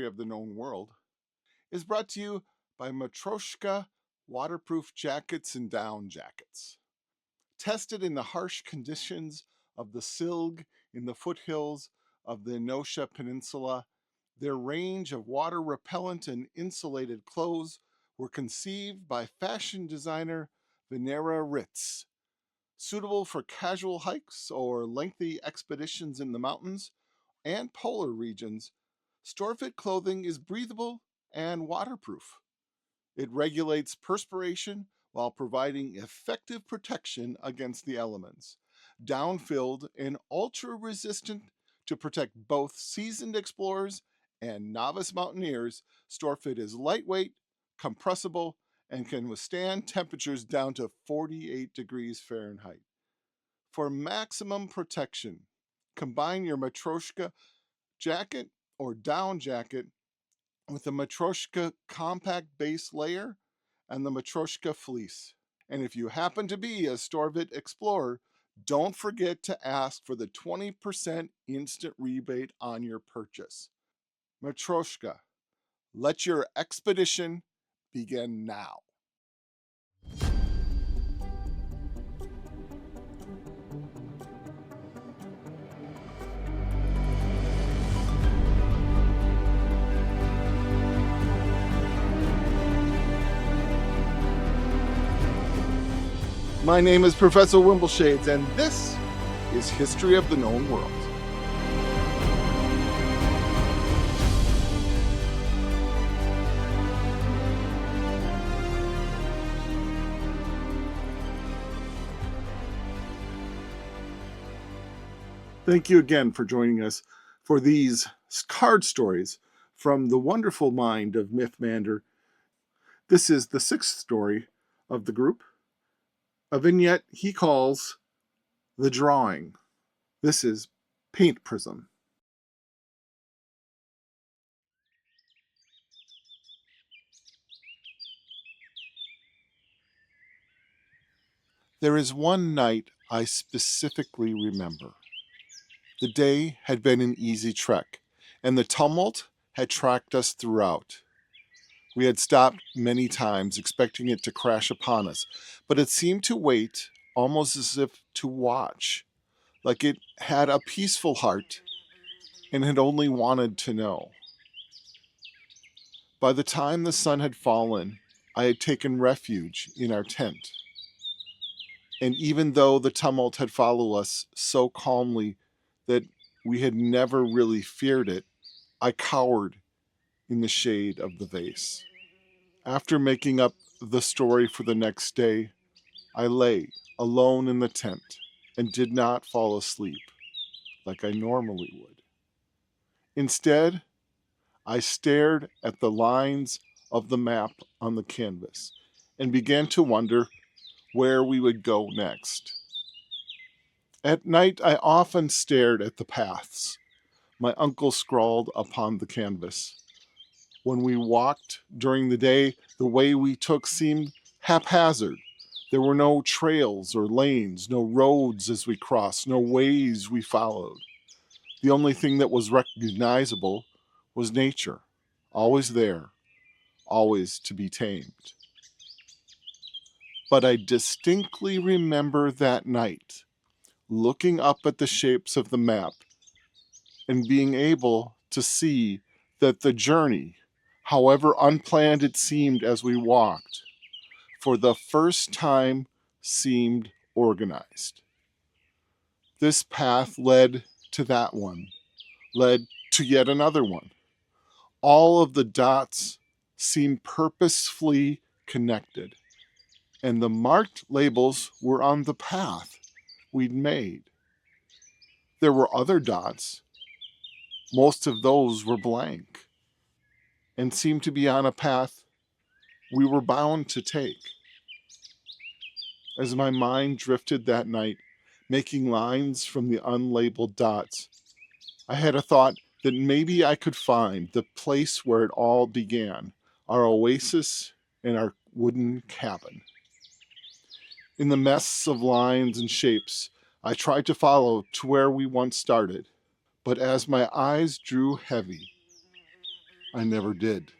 of the known world is brought to you by Matroshka waterproof jackets and down jackets. Tested in the harsh conditions of the Silg in the foothills of the Enotia Peninsula, their range of water repellent and insulated clothes were conceived by fashion designer Venera Ritz. Suitable for casual hikes or lengthy expeditions in the mountains and polar regions, Storefit clothing is breathable and waterproof. It regulates perspiration while providing effective protection against the elements. Down-filled and ultra-resistant to protect both seasoned explorers and novice mountaineers, Storefit is lightweight, compressible, and can withstand temperatures down to 48 degrees Fahrenheit. For maximum protection, combine your Matroshka jacket or down jacket with the Matroshka compact base layer and the Matroshka fleece. And if you happen to be a Storefit explorer, don't forget to ask for the 20% instant rebate on your purchase. Matroshka, let your expedition begin now. My name is Professor Wimbleshades, and this is History of the Known World. Thank you again for joining us for these card stories from the wonderful mind of Mythmander. This is the sixth story of the group, a vignette he calls The Drawing. This is Paint Prism. There is one night I specifically remember. The day had been an easy trek, and the tumult had tracked us throughout. We had stopped many times, expecting it to crash upon us, but it seemed to wait, almost as if to watch, like it had a peaceful heart and had only wanted to know. By the time the sun had fallen, I had taken refuge in our tent. And even though the tumult had followed us so calmly that we had never really feared it, I cowered in the shade of the vase. After making up the story for the next day, I lay alone in the tent and did not fall asleep like I normally would. Instead, I stared at the lines of the map on the canvas and began to wonder where we would go next. At night, I often stared at the paths my uncle scrawled upon the canvas. When we walked during the day, the way we took seemed haphazard. There were no trails or lanes, no roads as we crossed, no ways we followed. The only thing that was recognizable was nature, always there, always to be tamed. But I distinctly remember that night, looking up at the shapes of the map and being able to see that the journey, however unplanned it seemed as we walked, for the first time seemed organized. This path led to that one, led to yet another one. All of the dots seemed purposefully connected, and the marked labels were on the path we'd made. There were other dots. Most of those were blank and seemed to be on a path we were bound to take. As my mind drifted that night, making lines from the unlabeled dots, I had a thought that maybe I could find the place where it all began, our oasis and our wooden cabin. In the mess of lines and shapes, I tried to follow to where we once started, but as my eyes drew heavy, I never did.